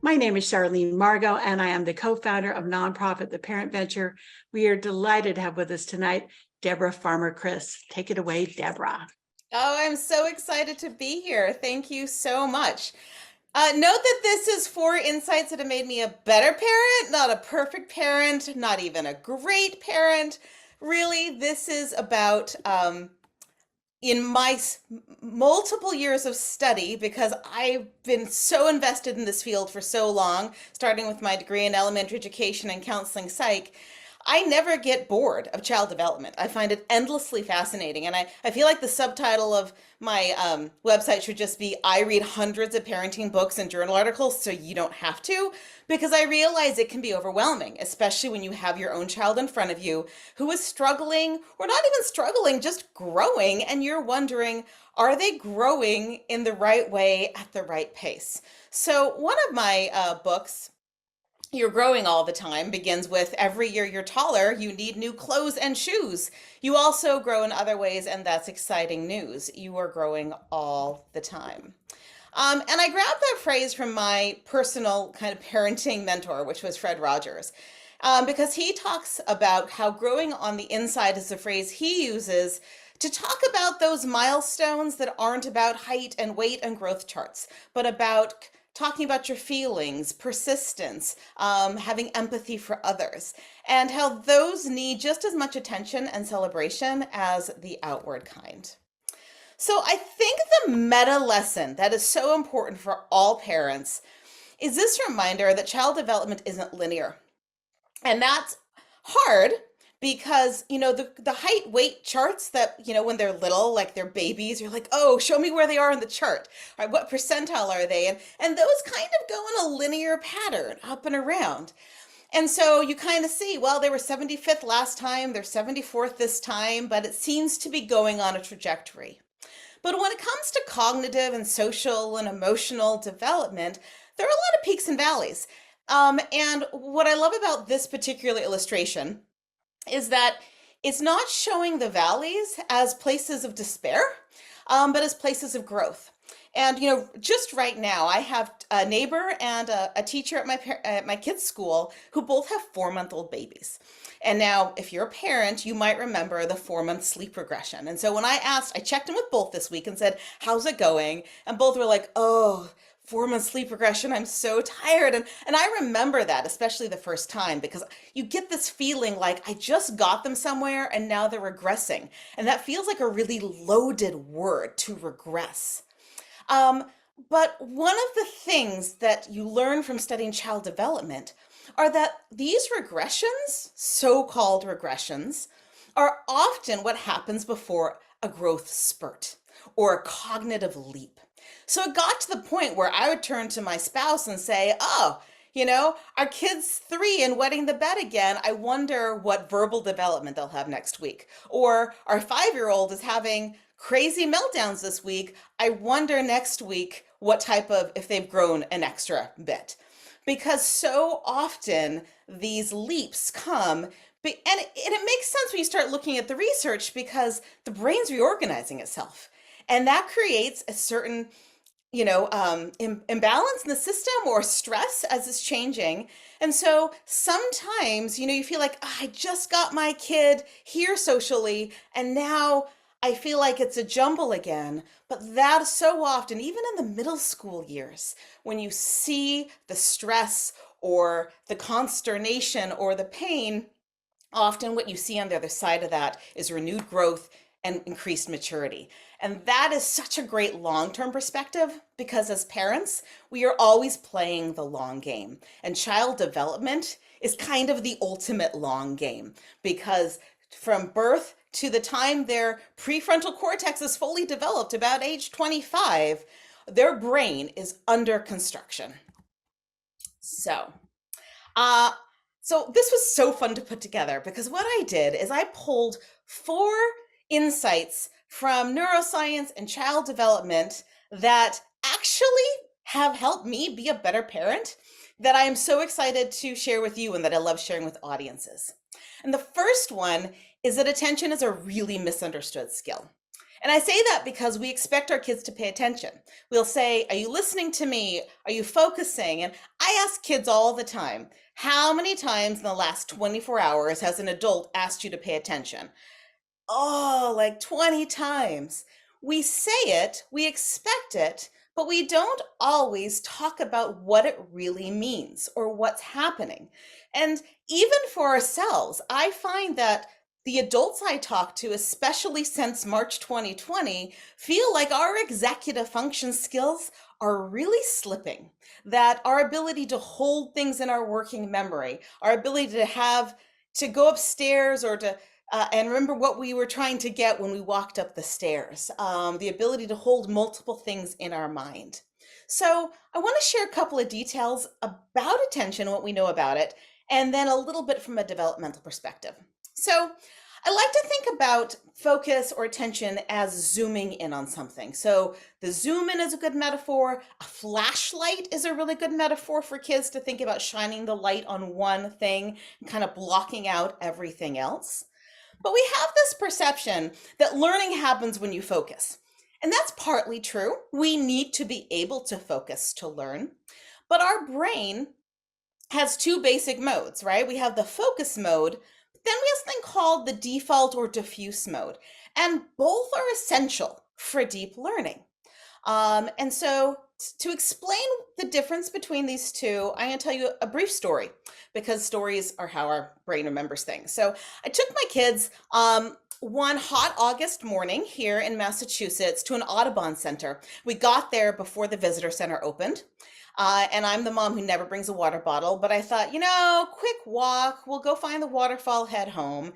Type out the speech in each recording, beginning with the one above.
My name is Charlene Margot, and I am the co-founder of nonprofit The Parent Venture. We are delighted to have with us tonight Deborah Farmer Kris. Take it away, Deborah. Oh, I'm so excited to be here. Thank you so much. Note that this is 4 insights that have made me a better parent, not a perfect parent, not even a great parent. Really, this is about in my multiple years of study, because I've been so invested in this field for so long, starting with my degree in elementary education and counseling psych. I never get bored of child development. I find it endlessly fascinating. And I feel like the subtitle of my website should just be I read hundreds of parenting books and journal articles so you don't have to, because I realize it can be overwhelming, especially when you have your own child in front of you who is struggling, or not even struggling, just growing. And you're wondering, are they growing in the right way at the right pace? So, one of my books, You're Growing All the Time, begins with every year you're taller, you need new clothes and shoes. You also grow in other ways, and that's exciting news. You are growing all the time. And I grabbed that phrase from my personal kind of parenting mentor, which was Fred Rogers, because he talks about how growing on the inside is a phrase he uses to talk about those milestones that aren't about height and weight and growth charts, but about talking about your feelings, persistence, having empathy for others, and how those need just as much attention and celebration as the outward kind. So I think the meta lesson that is so important for all parents is this reminder that child development isn't linear. And that's hard because, the height weight charts that, when they're little, like they're babies, you're like, oh, show me where they are in the chart. All right, what percentile are they? And those kind of go in a linear pattern up and around. And so you kind of see, well, they were 75th last time, they're 74th this time, but it seems to be going on a trajectory. But when it comes to cognitive and social and emotional development, there are a lot of peaks and valleys. And what I love about this particular illustration is that it's not showing the valleys as places of despair, but as places of growth. And just right now, I have a neighbor and a teacher at my kids' school who both have 4-month-old babies. And now, if you're a parent, you might remember the 4-month sleep regression. And so when I checked in with both this week and said, "How's it going?" And both were like, "Oh, 4-month sleep regression. I'm so tired." And I remember that, especially the first time, because you get this feeling like I just got them somewhere and now they're regressing. And that feels like a really loaded word, to regress. But one of the things that you learn from studying child development are that these regressions, so-called regressions, are often what happens before a growth spurt or a cognitive leap. So it got to the point where I would turn to my spouse and say, "Oh, our kid's 3 and wetting the bed again. I wonder what verbal development they'll have next week." Or our 5-year-old is having crazy meltdowns this week. I wonder next week if they've grown an extra bit. Because so often these leaps come, and it makes sense when you start looking at the research, because the brain's reorganizing itself. And that creates a certain imbalance in the system, or stress as it's changing. And so sometimes, you feel like, "Oh, I just got my kid here socially, and now I feel like it's a jumble again." But that is so often, even in the middle school years, when you see the stress or the consternation or the pain, often what you see on the other side of that is renewed growth and increased maturity. And that is such a great long-term perspective, because as parents, we are always playing the long game. And child development is kind of the ultimate long game, because from birth to the time their prefrontal cortex is fully developed, about age 25, their brain is under construction. So, uh, so this was so fun to put together, because what I did is I pulled 4 insights from neuroscience and child development that actually have helped me be a better parent, that I am so excited to share with you and that I love sharing with audiences. And the first one is that attention is a really misunderstood skill. And I say that because we expect our kids to pay attention. We'll say, "Are you listening to me? Are you focusing?" And I ask kids all the time, how many times in the last 24 hours has an adult asked you to pay attention? Oh, like 20 times. We say it, we expect it, but we don't always talk about what it really means or what's happening. And even for ourselves, I find that the adults I talk to, especially since March 2020, feel like our executive function skills are really slipping. That our ability to hold things in our working memory, our ability to go upstairs or to and remember what we were trying to get when we walked up the stairs, the ability to hold multiple things in our mind. So, I want to share a couple of details about attention, what we know about it, and then a little bit from a developmental perspective. So, I like to think about focus or attention as zooming in on something. So, the zoom in is a good metaphor. A flashlight is a really good metaphor for kids to think about shining the light on one thing and kind of blocking out everything else. But we have this perception that learning happens when you focus. And that's partly true. We need to be able to focus to learn. But our brain has two basic modes, right? We have the focus mode, but then we have something called the default or diffuse mode. And both are essential for deep learning. And so to explain the difference between these two, I'm going to tell you a brief story because stories are how our brain remembers things. So I took my kids one hot August morning here in Massachusetts to an Audubon Center. We got there before the visitor center opened. And I'm the mom who never brings a water bottle, but I thought, quick walk, we'll go find the waterfall, head home.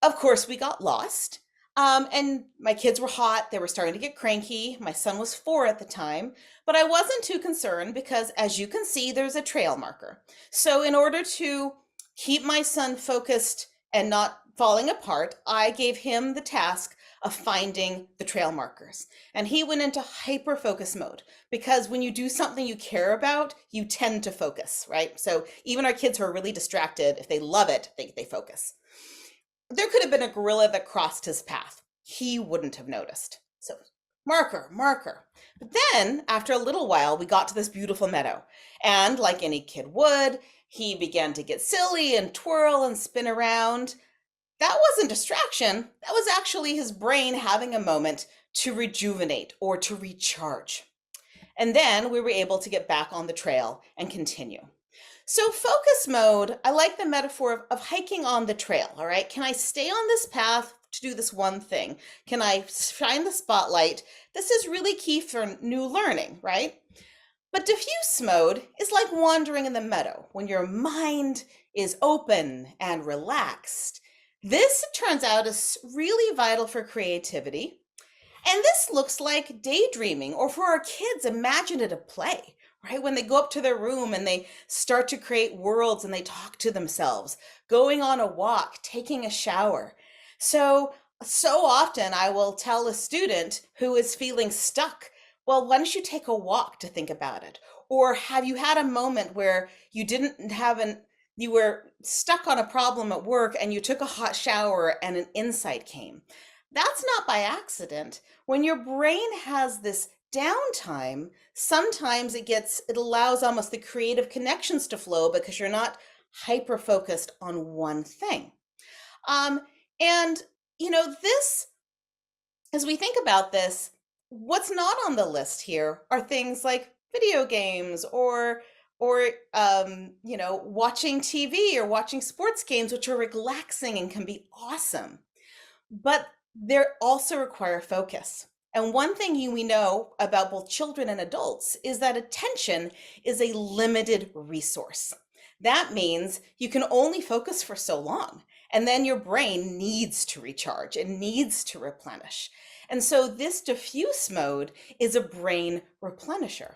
Of course, we got lost. And my kids were hot. They were starting to get cranky. My son was 4 at the time, but I wasn't too concerned because, as you can see, there's a trail marker. So in order to keep my son focused and not falling apart, I gave him the task of finding the trail markers. And he went into hyper focus mode because when you do something you care about, you tend to focus, right? So even our kids who are really distracted, if they love it, they focus. There could have been a gorilla that crossed his path. He wouldn't have noticed. So, marker, marker. But then, after a little while, we got to this beautiful meadow. And like any kid would, he began to get silly and twirl and spin around. That wasn't distraction. That was actually his brain having a moment to rejuvenate or to recharge. And then we were able to get back on the trail and continue. So focus mode, I like the metaphor of hiking on the trail, all right? Can I stay on this path to do this one thing? Can I shine the spotlight? This is really key for new learning, right? But diffuse mode is like wandering in the meadow when your mind is open and relaxed. This, it turns out, is really vital for creativity. And this looks like daydreaming, or for our kids, imaginative play. Right? When they go up to their room and they start to create worlds and they talk to themselves, going on a walk, taking a shower. So often I will tell a student who is feeling stuck, well, why don't you take a walk to think about it? Or have you had a moment where you were stuck on a problem at work and you took a hot shower and an insight came? That's not by accident. When your brain has this downtime, sometimes it allows almost the creative connections to flow because you're not hyper focused on one thing. And this, as we think about this, what's not on the list here are things like video games or watching TV or watching sports games, which are relaxing and can be awesome, but they also require focus. And one thing we know about both children and adults is that attention is a limited resource. That means you can only focus for so long, and then your brain needs to recharge and needs to replenish. And so this diffuse mode is a brain replenisher.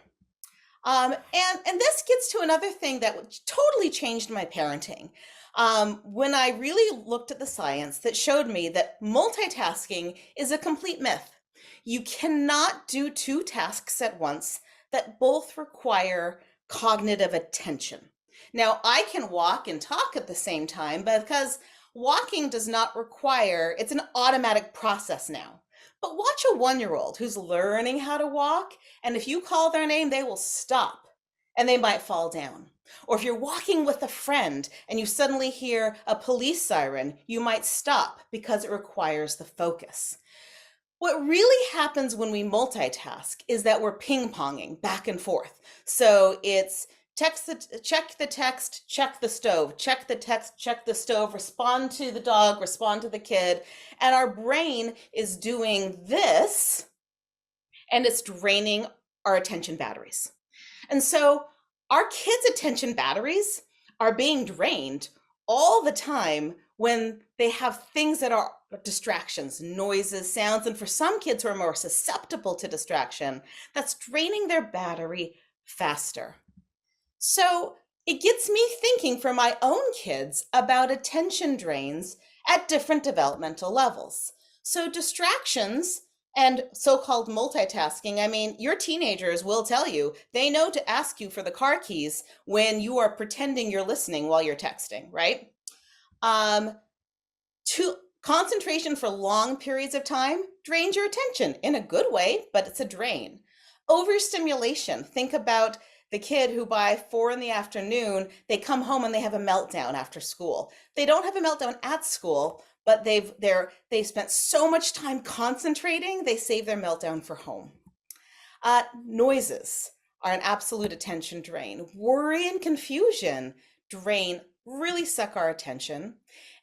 And this gets to another thing that totally changed my parenting. When I really looked at the science that showed me that multitasking is a complete myth. You cannot do 2 tasks at once that both require cognitive attention. Now, I can walk and talk at the same time because walking does not require, it's an automatic process now. But watch a 1-year-old who's learning how to walk, and if you call their name, they will stop and they might fall down. Or if you're walking with a friend and you suddenly hear a police siren, you might stop because it requires the focus. What really happens when we multitask is that we're ping-ponging back and forth. So it's check the text, check the stove, check the text, check the stove, respond to the dog, respond to the kid. And our brain is doing this, and it's draining our attention batteries. And so our kids' attention batteries are being drained all the time when they have things that are distractions, noises, sounds. And for some kids who are more susceptible to distraction, that's draining their battery faster. So it gets me thinking for my own kids about attention drains at different developmental levels. So distractions and so-called multitasking, I mean, your teenagers will tell you they know to ask you for the car keys when you are pretending you're listening while you're texting, right? To concentration for long periods of time drains your attention in a good way, but it's a drain. Overstimulation. Think about the kid who by 4 p.m, they come home and they have a meltdown after school. They don't have a meltdown at school, but they've spent so much time concentrating, they save their meltdown for home. Noises are an absolute attention drain. Worry and confusion really suck our attention.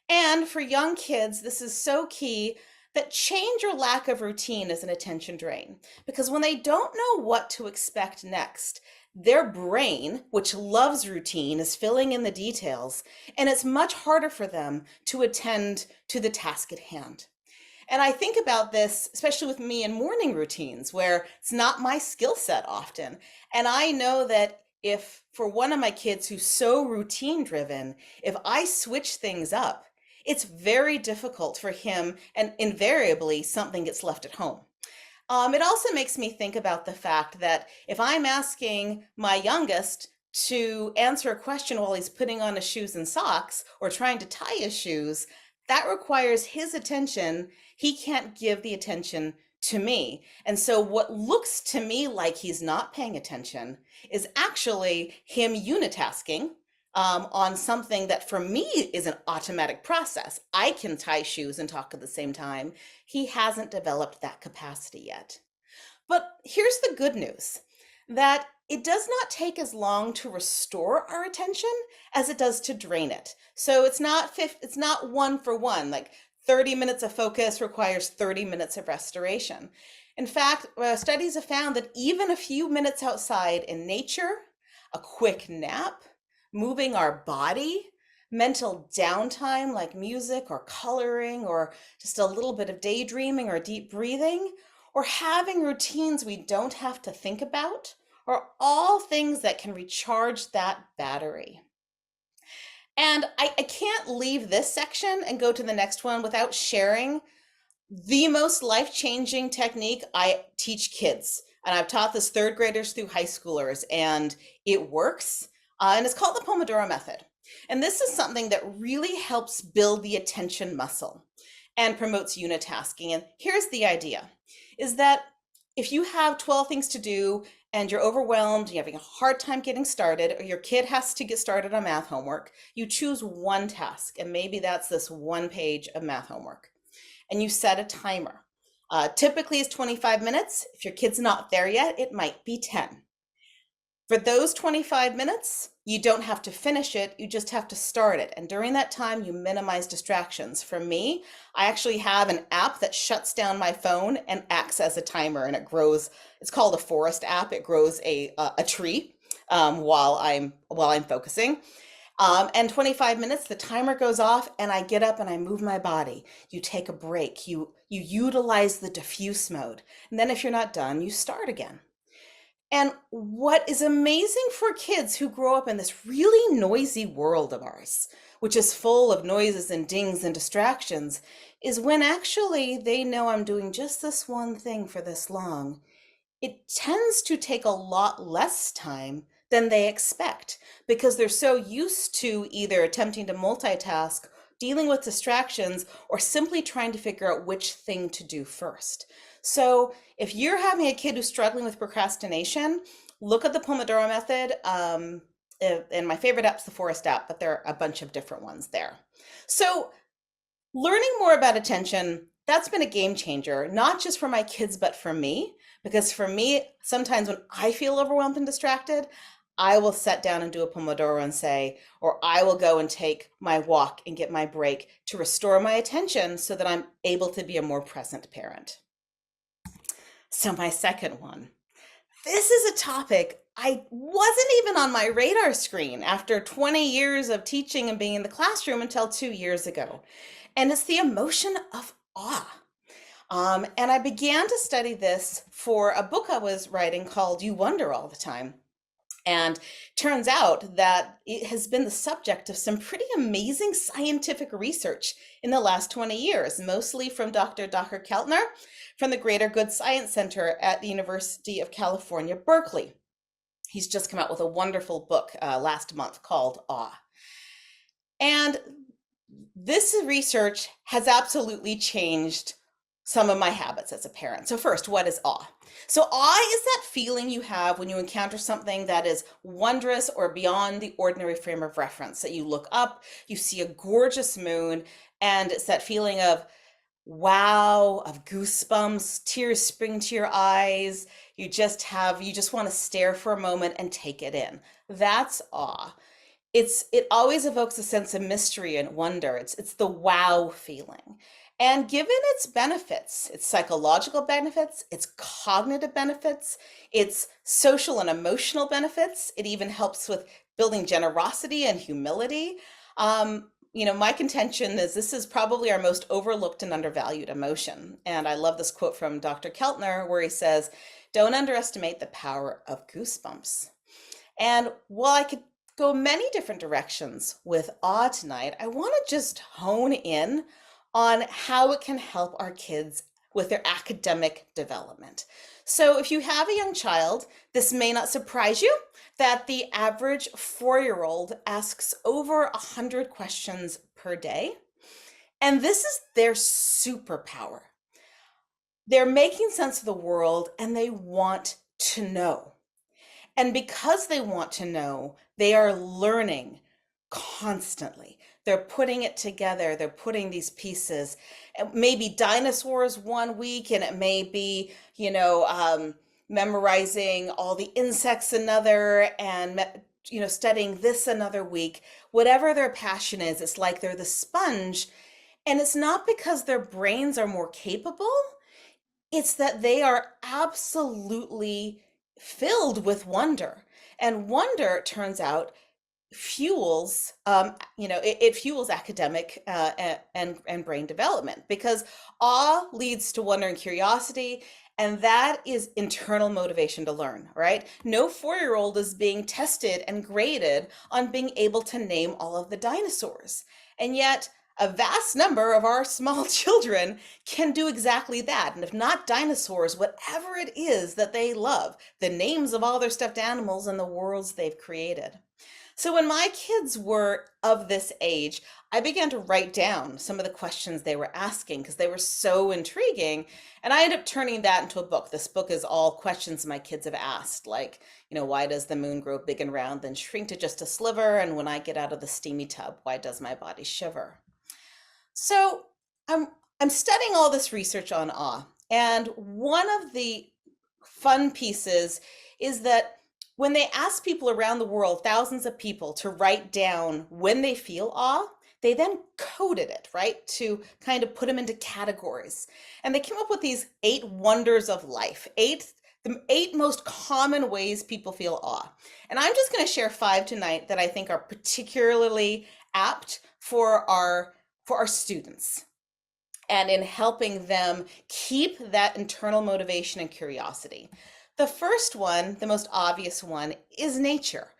And for young kids, this is so key that change or lack of routine is an attention drain. Because when they don't know what to expect next, their brain, which loves routine, is filling in the details, and it's much harder for them to attend to the task at hand. And I think about this, especially with me in morning routines, where it's not my skill set often. And I know that if for one of my kids who's so routine driven, if I switch things up, it's very difficult for him, and invariably something gets left at home. It also makes me think about the fact that if I'm asking my youngest to answer a question while he's putting on his shoes and socks or trying to tie his shoes, that requires his attention. He can't give the attention to me. And so what looks to me like he's not paying attention is actually him unitasking on something that for me is an automatic process. I can tie shoes and talk at the same time. He hasn't developed that capacity yet. But here's the good news, that it does not take as long to restore our attention as it does to drain it. So it's not 1 for 1, like 30 minutes of focus requires 30 minutes of restoration. In fact, studies have found that even a few minutes outside in nature, a quick nap, moving our body, mental downtime like music or coloring or just a little bit of daydreaming or deep breathing, or having routines we don't have to think about, are all things that can recharge that battery. And I can't leave this section and go to the next one without sharing the most life-changing technique I teach kids. And I've taught this 3rd graders through high schoolers, and it works. And it's called the Pomodoro method. And this is something that really helps build the attention muscle and promotes unitasking. And here's the idea, is that if you have 12 things to do and you're overwhelmed, you're having a hard time getting started, or your kid has to get started on math homework, you choose one task, and maybe that's this 1 page of math homework. And you set a timer. Typically it's 25 minutes. If your kid's not there yet, it might be 10. For those 25 minutes, you don't have to finish it, you just have to start it. And during that time, you minimize distractions. For me, I actually have an app that shuts down my phone and acts as a timer, and it grows. It's called a forest app. It grows a tree while I'm focusing. And 25 minutes, the timer goes off, and I get up and I move my body. You take a break. You utilize the diffuse mode. And then if you're not done, you start again. And what is amazing for kids who grow up in this really noisy world of ours, which is full of noises and dings and distractions, is when actually they know I'm doing just this one thing for this long, it tends to take a lot less time than they expect, because they're so used to either attempting to multitask dealing with distractions, or simply trying to figure out which thing to do first. So if you're having a kid who's struggling with procrastination, look at the Pomodoro method. And my favorite app's the Forest app, but there are a bunch of different ones there. So learning more about attention, that's been a game changer, not just for my kids, but for me. Because for me, sometimes when I feel overwhelmed and distracted, I will sit down and do a Pomodoro and say, or I will go and take my walk and get my break to restore my attention so that I'm able to be a more present parent. So my second one, this is a topic I wasn't even on my radar screen after 20 years of teaching and being in the classroom until 2 years ago. And it's the emotion of awe. And I began to study this for a book I was writing called You Wonder All the Time. And turns out that it has been the subject of some pretty amazing scientific research in the last 20 years, mostly from Dr. Keltner from the Greater Good Science Center at the University of California, Berkeley. He's just come out with a wonderful book last month called Awe. And this research has absolutely changed some of my habits as a parent. So first, what is awe? So awe is that feeling you have when you encounter something that is wondrous or beyond the ordinary frame of reference, that you look up, you see a gorgeous moon, and it's that feeling of wow, of goosebumps, tears spring to your eyes. You just want to stare for a moment and take it in. That's awe. It always evokes a sense of mystery and wonder. It's the wow feeling. And given its benefits, its psychological benefits, its cognitive benefits, its social and emotional benefits, it even helps with building generosity and humility. My contention is this is probably our most overlooked and undervalued emotion. And I love this quote from Dr. Keltner where he says, "Don't underestimate the power of goosebumps." And while I could go many different directions with awe tonight, I want to just hone in on how it can help our kids with their academic development. So if you have a young child, this may not surprise you that the average 4-year-old asks over 100 questions per day. And this is their superpower. They're making sense of the world and they want to know. And because they want to know, they are learning constantly. They're putting it together. They're putting these pieces. It may be dinosaurs one week, and it may be, memorizing all the insects another, and studying this another week. Whatever their passion is, it's like they're the sponge. And it's not because their brains are more capable. It's that they are absolutely filled with wonder. And wonder, it turns out, fuels it fuels academic and brain development, because awe leads to wonder and curiosity, and that is internal motivation to learn, right? No 4-year-old is being tested and graded on being able to name all of the dinosaurs, and yet a vast number of our small children can do exactly that. And if not dinosaurs, whatever it is that they love, the names of all their stuffed animals and the worlds they've created. So when my kids were of this age, I began to write down some of the questions they were asking because they were so intriguing. And I ended up turning that into a book. This book is all questions my kids have asked, like, why does the moon grow big and round, then shrink to just a sliver? And when I get out of the steamy tub, why does my body shiver? So I'm studying all this research on awe. And one of the fun pieces is that when they ask people around the world, thousands of people, to write down when they feel awe, they then coded it, right, to kind of put them into categories. And they came up with these 8 wonders of life, the 8 most common ways people feel awe. And I'm just going to share 5 tonight that I think are particularly apt for our students, and in helping them keep that internal motivation and curiosity. The first one, the most obvious one, is nature.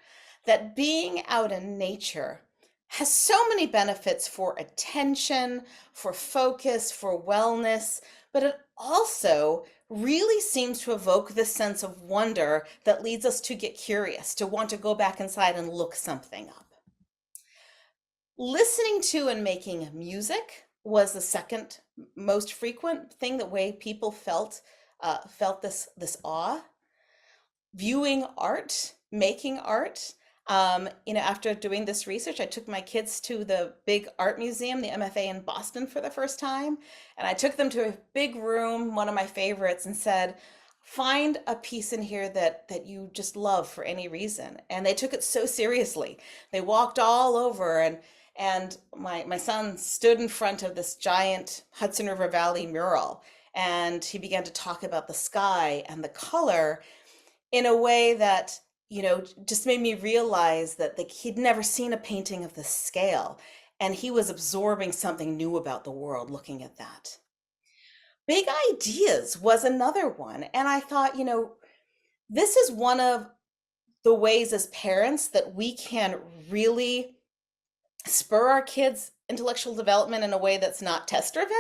That being out in nature has so many benefits for attention, for focus, for wellness, but it also really seems to evoke this sense of wonder that leads us to get curious, to want to go back inside and look something up. Listening to and making music was the second most frequent thing, the way people felt this awe. Viewing art, making art. After doing this research, I took my kids to the big art museum, the MFA in Boston, for the first time. And I took them to a big room, one of my favorites, and said, find a piece in here that you just love for any reason. And they took it so seriously. They walked all over, and my son stood in front of this giant Hudson River Valley mural, and he began to talk about the sky and the color in a way that, just made me realize that he'd never seen a painting of this scale, and he was absorbing something new about the world looking at that. Big ideas was another one. And I thought, this is one of the ways as parents that we can really spur our kids' intellectual development in a way that's not test driven.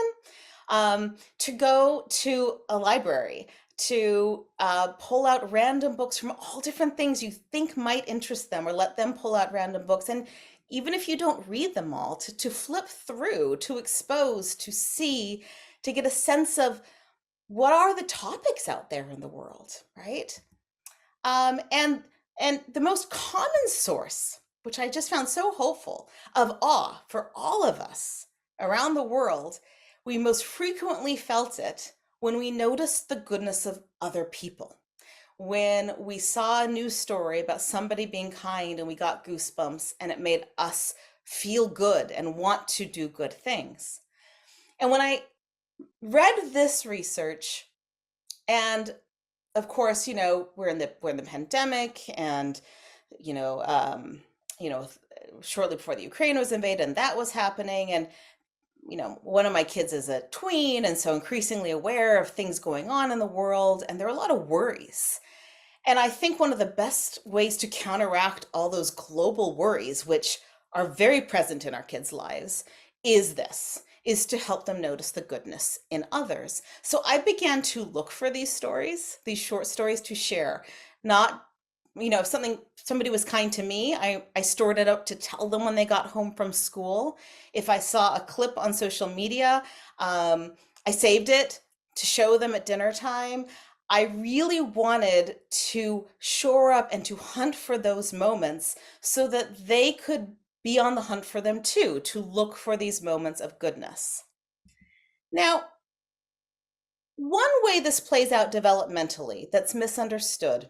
To go to a library, to pull out random books from all different things you think might interest them, or let them pull out random books. And even if you don't read them all, to flip through, to expose, to see, to get a sense of what are the topics out there in the world, right? And the most common source, which I just found so hopeful, of awe for all of us around the world, we most frequently felt it when we noticed the goodness of other people. When we saw a news story about somebody being kind and we got goosebumps, and it made us feel good and want to do good things. And when I read this research, and of course, we're in the pandemic, and shortly before the Ukraine was invaded, and that was happening, and one of my kids is a tween, and so increasingly aware of things going on in the world, and there are a lot of worries. And I think one of the best ways to counteract all those global worries, which are very present in our kids' lives, is to help them notice the goodness in others. So I began to look for these stories, these short stories to share. Not, if somebody was kind to me, I stored it up to tell them when they got home from school. If I saw a clip on social media, I saved it to show them at dinner time. I really wanted to shore up and to hunt for those moments so that they could be on the hunt for them too, to look for these moments of goodness. Now, one way this plays out developmentally that's misunderstood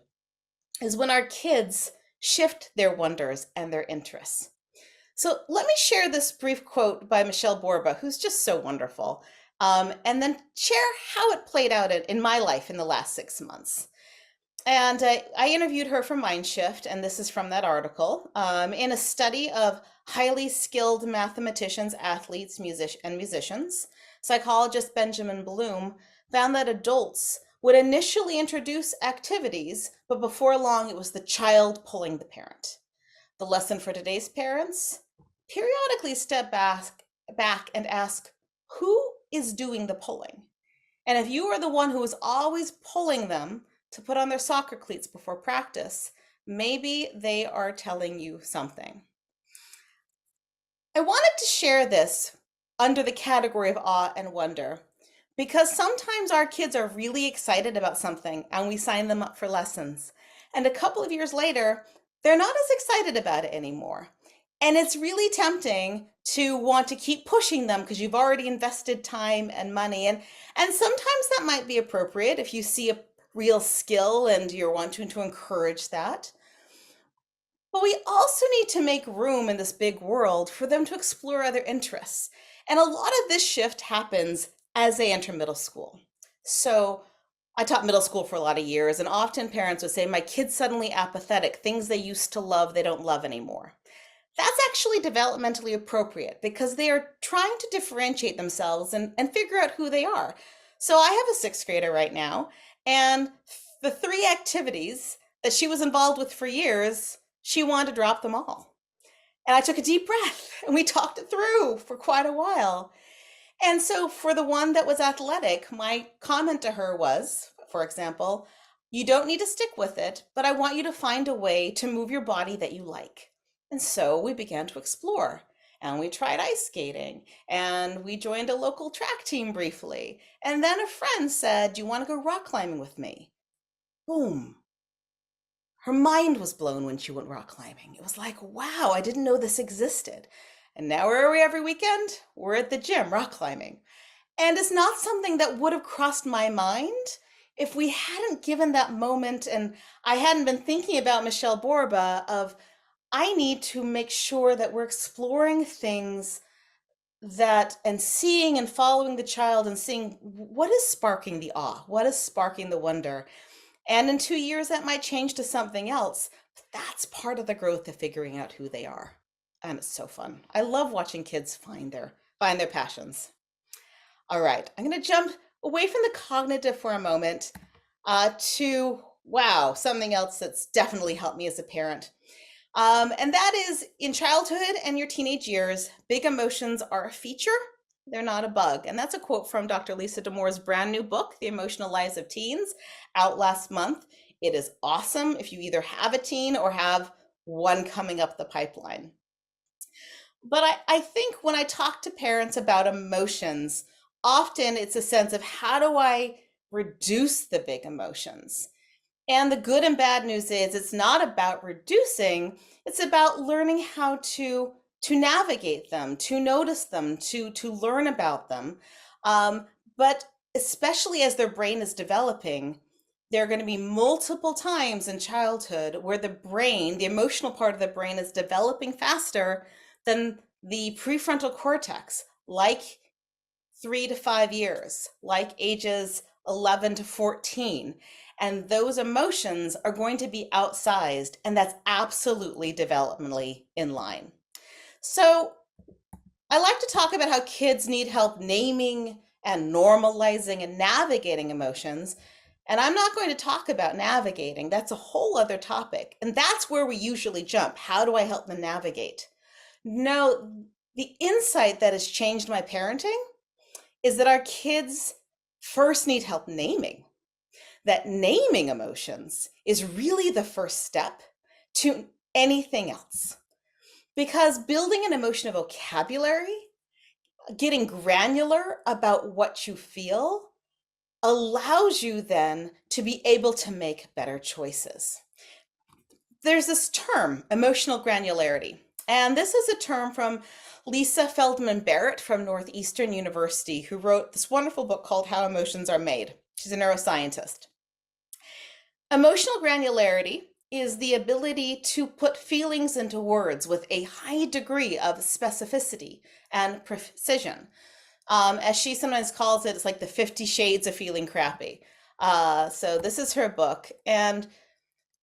is when our kids shift their wonders and their interests. So let me share this brief quote by Michelle Borba, who's just so wonderful, and then share how it played out in my life in the last 6 months. And I interviewed her for Mindshift, and this is from that article. In a study of highly skilled mathematicians, athletes, musicians, psychologist Benjamin Bloom found that adults would initially introduce activities, but before long it was the child pulling the parent. The lesson for today's parents: periodically step back and ask, who is doing the pulling? And if you are the one who is always pulling them to put on their soccer cleats before practice, maybe they are telling you something. I wanted to share this under the category of awe and wonder, because sometimes our kids are really excited about something and we sign them up for lessons. And a couple of years later, they're not as excited about it anymore. And it's really tempting to want to keep pushing them because you've already invested time and money. And sometimes that might be appropriate if you see a real skill and you're wanting to encourage that. But we also need to make room in this big world for them to explore other interests. And a lot of this shift happens as they enter middle school. So I taught middle school for a lot of years, and often parents would say, my kid's suddenly apathetic. Things they used to love, they don't love anymore. That's actually developmentally appropriate because they are trying to differentiate themselves and figure out who they are. So I have a 6th grader right now, and the 3 activities that she was involved with for years, she wanted to drop them all. And I took a deep breath and we talked it through for quite a while. And so for the one that was athletic, my comment to her was, for example, you don't need to stick with it, but I want you to find a way to move your body that you like. And so we began to explore. and we tried ice skating, and we joined a local track team briefly. And then a friend said, "Do you want to go rock climbing with me?" Boom. Her mind was blown when she went rock climbing. It was like, wow, I didn't know this existed. And now where are we every weekend? We're at the gym rock climbing. And it's not something that would have crossed my mind if we hadn't given that moment and I hadn't been thinking about Michelle Borba of I need to make sure that we're exploring things that and seeing and following the child and seeing what is sparking the awe, what is sparking the wonder. And in 2 years, that might change to something else. But that's part of the growth of figuring out who they are. And it's so fun. I love watching kids find their passions. All right, I'm going to jump away from the cognitive for a moment to, wow, something else that's definitely helped me as a parent. And that is in childhood and your teenage years, big emotions are a feature. They're not a bug. And that's a quote from Dr. Lisa Damour's brand new book, The Emotional Lives of Teens, out last month. It is awesome if you either have a teen or have one coming up the pipeline. But I think when I talk to parents about emotions, often it's a sense of how do I reduce the big emotions? And the good and bad news is it's not about reducing, it's about learning how to navigate them, to notice them, to learn about them. But especially as their brain is developing, there are going to be multiple times in childhood where the brain, the emotional part of the brain, is developing faster than the prefrontal cortex, like 3 to 5 years, like ages 11 to 14. And those emotions are going to be outsized, and that's absolutely developmentally in line. So I like to talk about how kids need help naming and normalizing and navigating emotions. And I'm not going to talk about navigating. That's a whole other topic. And that's where we usually jump. How do I help them navigate? No, the insight that has changed my parenting is that our kids first need help naming. That naming emotions is really the first step to anything else. Because building an emotional vocabulary, getting granular about what you feel, allows you then to be able to make better choices. There's this term, emotional granularity, and this is a term from Lisa Feldman Barrett from Northeastern University, who wrote this wonderful book called How Emotions Are Made. She's a neuroscientist. Emotional granularity is the ability to put feelings into words with a high degree of specificity and precision. As she sometimes calls it, it's like the 50 shades of feeling crappy. So this is her book. And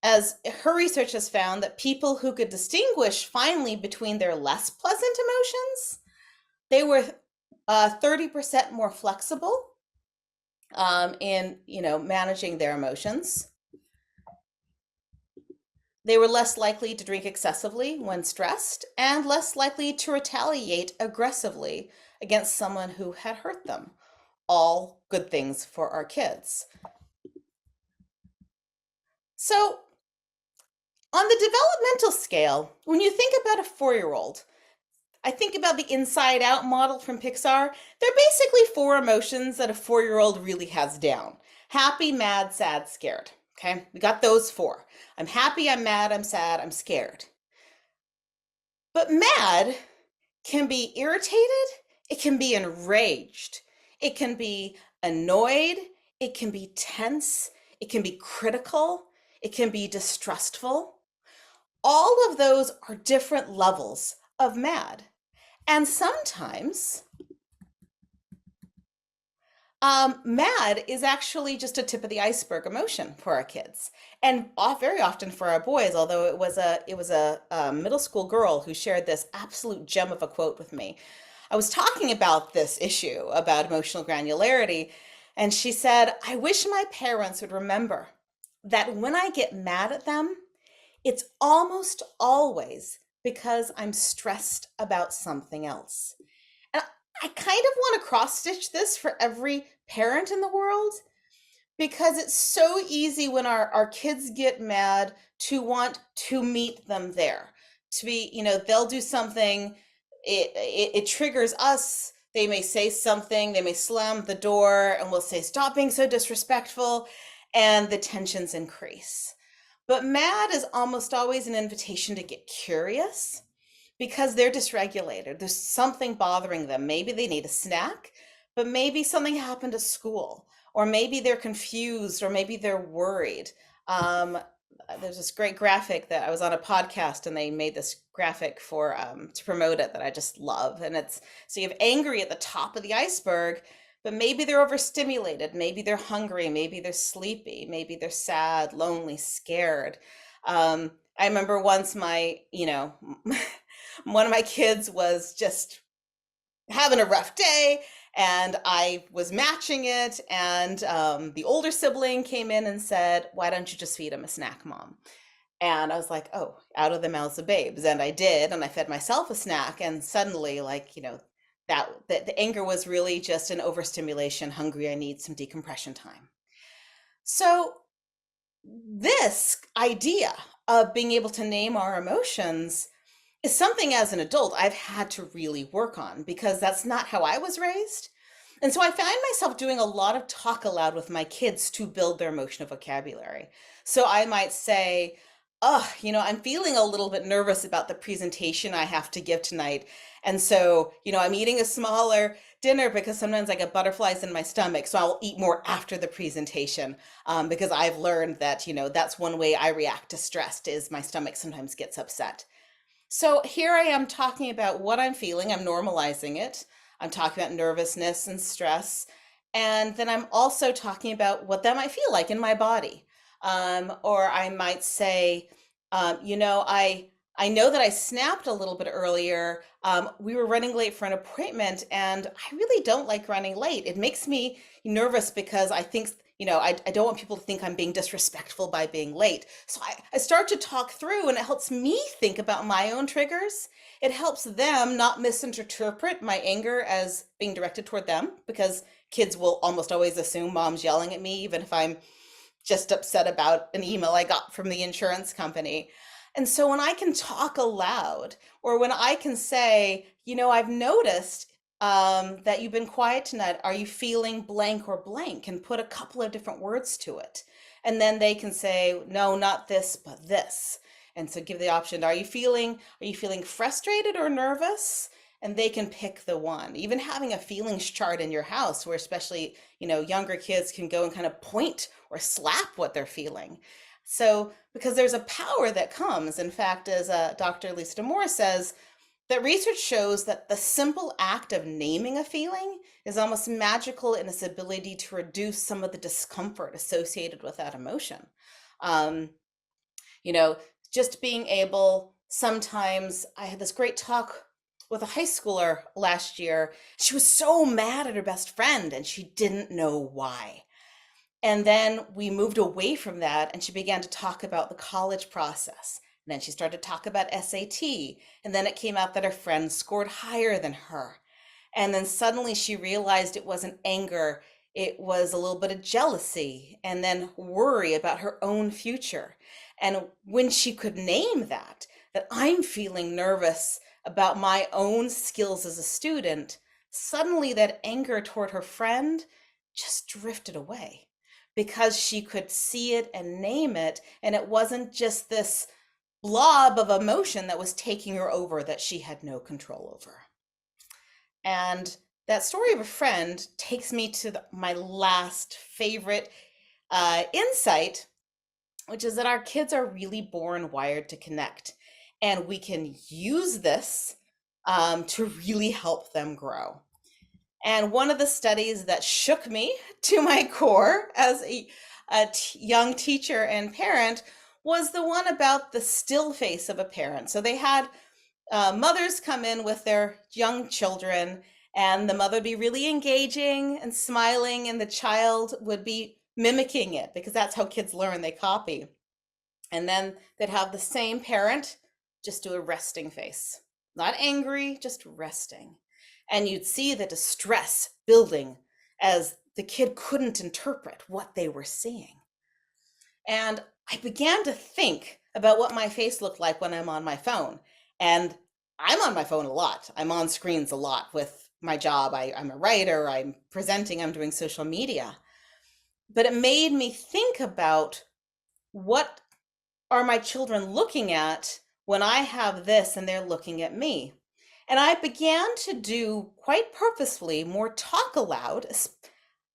as her research has found that people who could distinguish finally between their less pleasant emotions, they were 30% more flexible in managing their emotions. They were less likely to drink excessively when stressed and less likely to retaliate aggressively against someone who had hurt them. All good things for our kids. So, on the developmental scale, when you think about a 4-year-old, I think about the Inside Out model from Pixar. They're basically 4 emotions that a 4-year-old really has down: happy, mad, sad, scared. Okay, we got those 4. I'm happy, I'm mad, I'm sad, I'm scared. But mad can be irritated, it can be enraged, it can be annoyed, it can be tense, it can be critical, it can be distrustful. All of those are different levels of mad. And sometimes mad is actually just a tip of the iceberg emotion for our kids, and very often for our boys. Although it was a middle school girl who shared this absolute gem of a quote with me. I was talking about this issue about emotional granularity, and she said, "I wish my parents would remember that when I get mad at them, it's almost always because I'm stressed about something else." And I kind of want to cross stitch this for every parent in the world, because it's so easy when our kids get mad to want to meet them there, to be, they'll do something it triggers us. They may say something, they may slam the door, and we'll say, "Stop being so disrespectful," and the tensions increase. But mad is almost always an invitation to get curious because they're dysregulated. There's something bothering them. Maybe they need a snack, but maybe something happened at school, or maybe they're confused, or maybe they're worried. Um, there's this great graphic that I was on a podcast and they made this graphic for to promote it that I just love. And it's so you have angry at the top of the iceberg, but maybe they're overstimulated, maybe they're hungry, maybe they're sleepy, maybe they're sad, lonely, scared. I remember once one of my kids was just having a rough day and I was matching it. And the older sibling came in and said, "Why don't you just feed him a snack, Mom?" And I was like, "Oh, out of the mouths of babes." And I did. And I fed myself a snack. And suddenly, the anger was really just an overstimulation, hungry, I need some decompression time. So, this idea of being able to name our emotions is something as an adult I've had to really work on because that's not how I was raised. And so I find myself doing a lot of talk aloud with my kids to build their emotional vocabulary. So I might say, "Oh, I'm feeling a little bit nervous about the presentation I have to give tonight. And so, I'm eating a smaller dinner because sometimes I get butterflies in my stomach. So I'll eat more after the presentation because I've learned that, that's one way I react to stress is my stomach sometimes gets upset." So here I am talking about what I'm feeling. I'm normalizing it. I'm talking about nervousness and stress. And then I'm also talking about what that might feel like in my body. Or I might say, I know that I snapped a little bit earlier. We were running late for an appointment, and I really don't like running late. It makes me nervous because I think, I don't want people to think I'm being disrespectful by being late. So I start to talk through, and it helps me think about my own triggers. It helps them not misinterpret my anger as being directed toward them because kids will almost always assume Mom's yelling at me, even if I'm just upset about an email I got from the insurance company. And so when I can talk aloud, or when I can say, "I've noticed that you've been quiet tonight. Are you feeling blank or blank?" And put a couple of different words to it. And then they can say, "No, not this, but this." And so give the option, are you feeling frustrated or nervous? And they can pick the one. Even having a feelings chart in your house where especially, younger kids can go and kind of point or slap what they're feeling. So, because there's a power that comes. In fact, as Dr. Lisa Moore says, that research shows that the simple act of naming a feeling is almost magical in its ability to reduce some of the discomfort associated with that emotion. Um, you know, just being able, sometimes I had this great talk with a high schooler last year. She was so mad at her best friend and she didn't know why. And then we moved away from that and she began to talk about the college process. And then she started to talk about SAT. And then it came out that her friend scored higher than her. And then suddenly she realized it wasn't anger, it was a little bit of jealousy and then worry about her own future. And when she could name that I'm feeling nervous about my own skills as a student, suddenly that anger toward her friend just drifted away because she could see it and name it. And it wasn't just this blob of emotion that was taking her over that she had no control over. And that story of a friend takes me to my last favorite insight, which is that our kids are really born wired to connect. And we can use this to really help them grow. And one of the studies that shook me to my core as a young teacher and parent was the one about the still face of a parent. So they had mothers come in with their young children, and the mother would be really engaging and smiling, and the child would be mimicking it because that's how kids learn, they copy. And then they'd have the same parent just do a resting face, not angry, just resting. And you'd see the distress building as the kid couldn't interpret what they were seeing. And I began to think about what my face looked like when I'm on my phone. And I'm on my phone a lot. I'm on screens a lot with my job. I'm a writer, I'm presenting, I'm doing social media. But it made me think about, what are my children looking at when I have this and they're looking at me? And I began to do, quite purposefully, more talk aloud,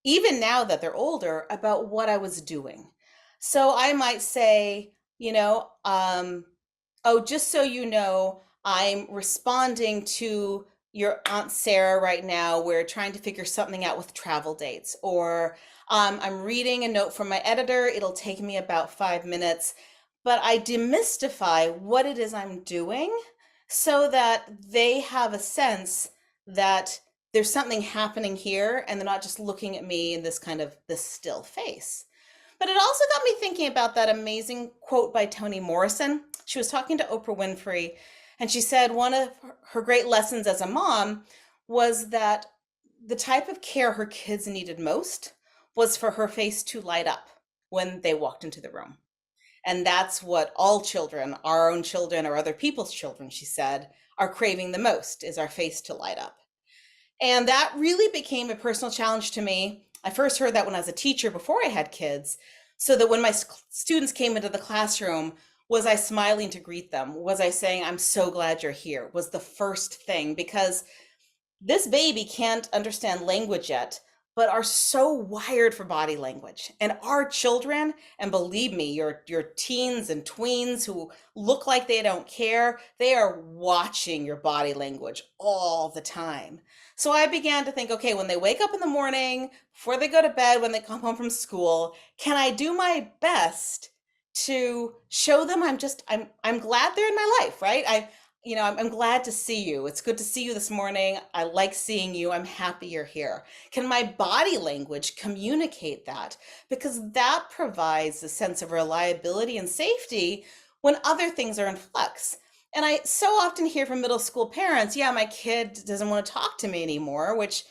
even now that they're older, about what I was doing. So I might say, oh, just so you know, I'm responding to your Aunt Sarah right now. We're trying to figure something out with travel dates. Or I'm reading a note from my editor. It'll take me about 5 minutes. But I demystify what it is I'm doing so that they have a sense that there's something happening here and they're not just looking at me in this kind of this still face. But it also got me thinking about that amazing quote by Toni Morrison. She was talking to Oprah Winfrey, and she said one of her great lessons as a mom was that the type of care her kids needed most was for her face to light up when they walked into the room. And that's what all children, our own children or other people's children, she said, are craving the most, is our face to light up. And that really became a personal challenge to me. I first heard that when I was a teacher before I had kids, so that when my students came into the classroom, was I smiling to greet them? Was I saying, I'm so glad you're here? Was the first thing, because this baby can't understand language yet, but are so wired for body language. And our children, and believe me, your teens and tweens who look like they don't care, they are watching your body language all the time. So I began to think, okay, when they wake up in the morning, before they go to bed, when they come home from school, can I do my best to show them I'm glad they're in my life, right? I'm glad to see you. It's good to see you this morning. I like seeing you. I'm happy you're here. Can my body language communicate that? Because that provides a sense of reliability and safety when other things are in flux. And I so often hear from middle school parents, yeah, my kid doesn't want to talk to me anymore, which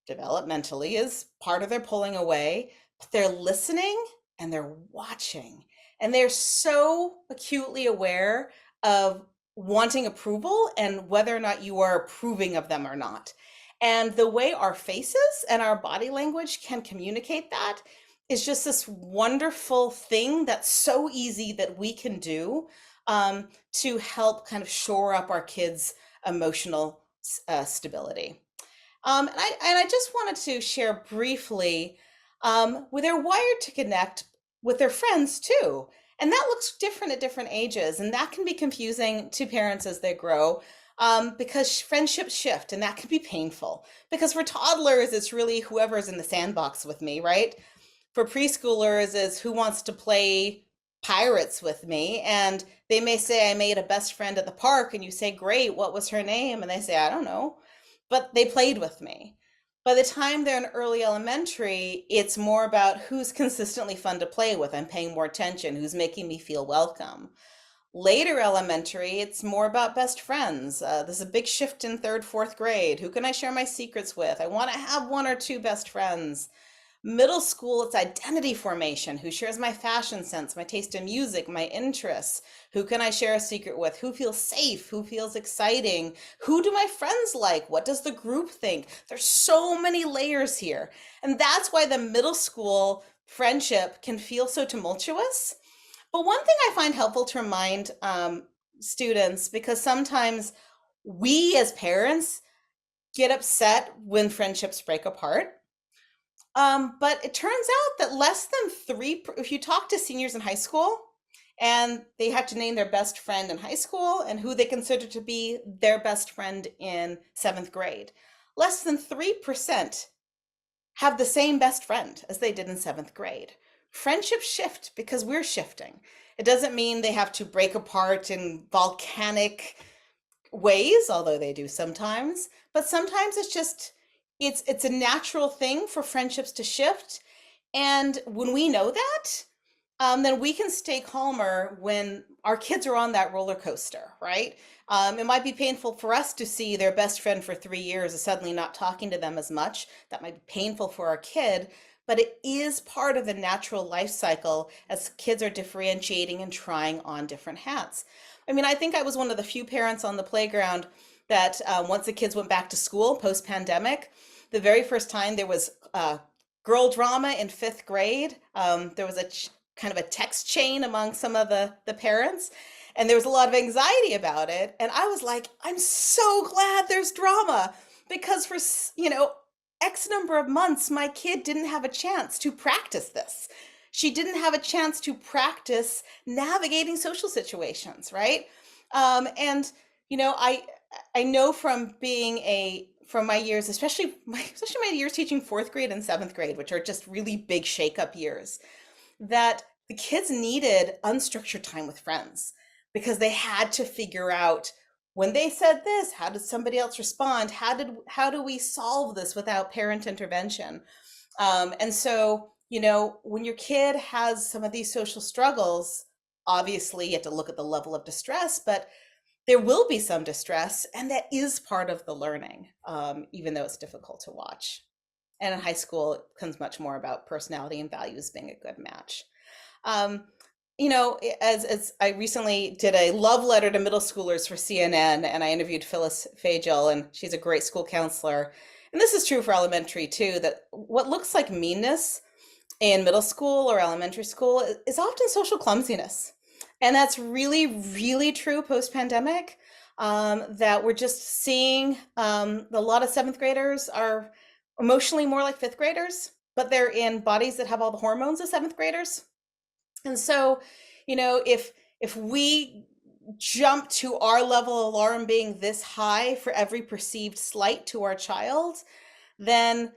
developmentally is part of their pulling away, but they're listening and they're watching. And they're so acutely aware of wanting approval and whether or not you are approving of them or not. And the way our faces and our body language can communicate that is just this wonderful thing that's so easy that we can do to help kind of shore up our kids' emotional stability. And I just wanted to share briefly, where they're wired to connect with their friends too. And that looks different at different ages. And that can be confusing to parents as they grow, because friendships shift, and that can be painful. Because for toddlers, it's really whoever's in the sandbox with me, right? For preschoolers, is who wants to play pirates with me. And they may say, I made a best friend at the park. And you say, great, what was her name? And they say, I don't know. But they played with me. By the time they're in early elementary, it's more about who's consistently fun to play with. I'm paying more attention, who's making me feel welcome. Later elementary, it's more about best friends. There's a big shift in third, fourth grade. Who can I share my secrets with? I want to have one or two best friends. Middle school, it's identity formation. Who shares my fashion sense, my taste in music, my interests? Who can I share a secret with? Who feels safe? Who feels exciting? Who do my friends like? What does the group think? There's so many layers here. And that's why the middle school friendship can feel so tumultuous. But one thing I find helpful to remind students, because sometimes we as parents get upset when friendships break apart. But it turns out that less than if you talk to seniors in high school and they have to name their best friend in high school and who they consider to be their best friend in seventh grade, less than 3% have the same best friend as they did in seventh grade. Friendships shift because we're shifting. It doesn't mean they have to break apart in volcanic ways, although they do sometimes, but sometimes it's a natural thing for friendships to shift. And when we know that, then we can stay calmer when our kids are on that roller coaster, right? It might be painful for us to see their best friend for 3 years is suddenly not talking to them as much. That might be painful for our kid, but it is part of the natural life cycle as kids are differentiating and trying on different hats. I mean, I think I was one of the few parents on the playground that once the kids went back to school post-pandemic, the very first time there was girl drama in fifth grade, there was a kind of a text chain among some of the parents, and there was a lot of anxiety about it. And I was like, I'm so glad there's drama, because for, X number of months, my kid didn't have a chance to practice this. She didn't have a chance to practice navigating social situations, right? And I know from from my years, especially my years teaching fourth grade and seventh grade, which are just really big shake-up years, that the kids needed unstructured time with friends because they had to figure out, when they said this, how did somebody else respond? How do we solve this without parent intervention? And so, when your kid has some of these social struggles, obviously you have to look at the level of distress, but there will be some distress, and that is part of the learning, even though it's difficult to watch. And in high school, it becomes much more about personality and values being a good match. Um, as I recently did a love letter to middle schoolers for CNN, and I interviewed Phyllis Fagel, and she's a great school counselor. And this is true for elementary too, that what looks like meanness in middle school or elementary school is often social clumsiness. And that's really, really true post-pandemic, that we're just seeing a lot of seventh graders are emotionally more like fifth graders, but they're in bodies that have all the hormones of seventh graders. And so, if we jump to our level of alarm being this high for every perceived slight to our child, then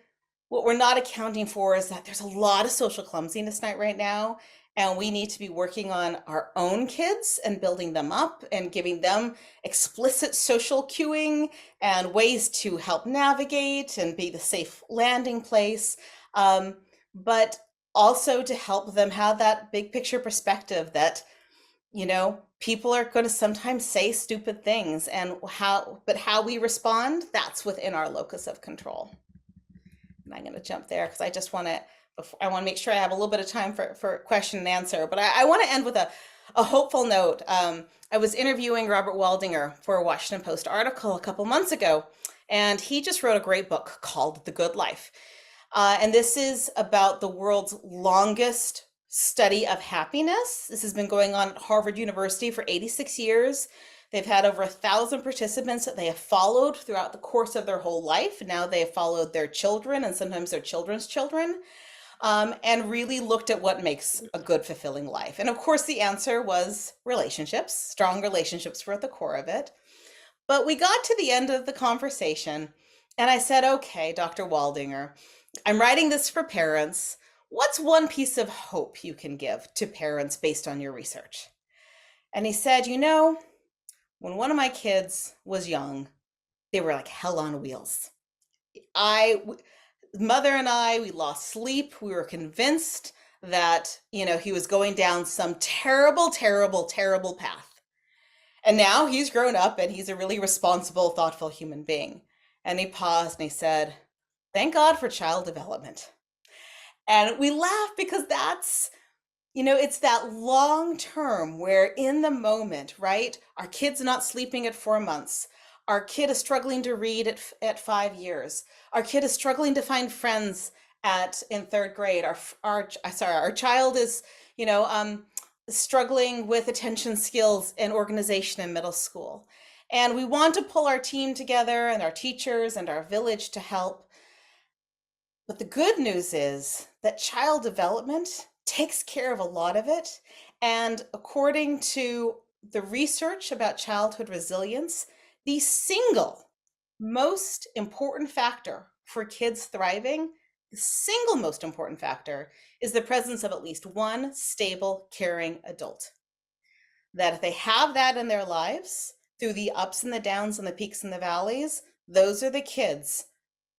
what we're not accounting for is that there's a lot of social clumsiness right now, and we need to be working on our own kids and building them up and giving them explicit social cueing and ways to help navigate and be the safe landing place. But also to help them have that big picture perspective that, people are going to sometimes say stupid things, and how we respond, that's within our locus of control. And I'm going to jump there because I just want to, I want to make sure I have a little bit of time for question and answer, but I want to end with a hopeful note. I was interviewing Robert Waldinger for a Washington Post article a couple months ago, and he just wrote a great book called The Good Life. And this is about the world's longest study of happiness. This has been going on at Harvard University for 86 years. They've had over 1,000 participants that they have followed throughout the course of their whole life. Now they have followed their children and sometimes their children's children, and really looked at what makes a good, fulfilling life. And of course, the answer was relationships. Strong relationships were at the core of it. But we got to the end of the conversation, and I said, okay, Dr. Waldinger, I'm writing this for parents. What's one piece of hope you can give to parents based on your research? And he said, when one of my kids was young, they were like hell on wheels. Mother and I, we lost sleep. We were convinced that, he was going down some terrible, terrible, terrible path. And now he's grown up and he's a really responsible, thoughtful human being. And he paused and he said, thank God for child development. And we laugh because that's, it's that long term where in the moment, right? Our kid's not sleeping at 4 months. Our kid is struggling to read at 5 years. Our kid is struggling to find friends in third grade. Our child is, struggling with attention skills and organization in middle school. And we want to pull our team together and our teachers and our village to help. But the good news is that child development takes care of a lot of it. And according to the research about childhood resilience, the single most important factor for kids thriving, the single most important factor, is the presence of at least one stable, caring adult. That if they have that in their lives, through the ups and the downs and the peaks and the valleys, those are the kids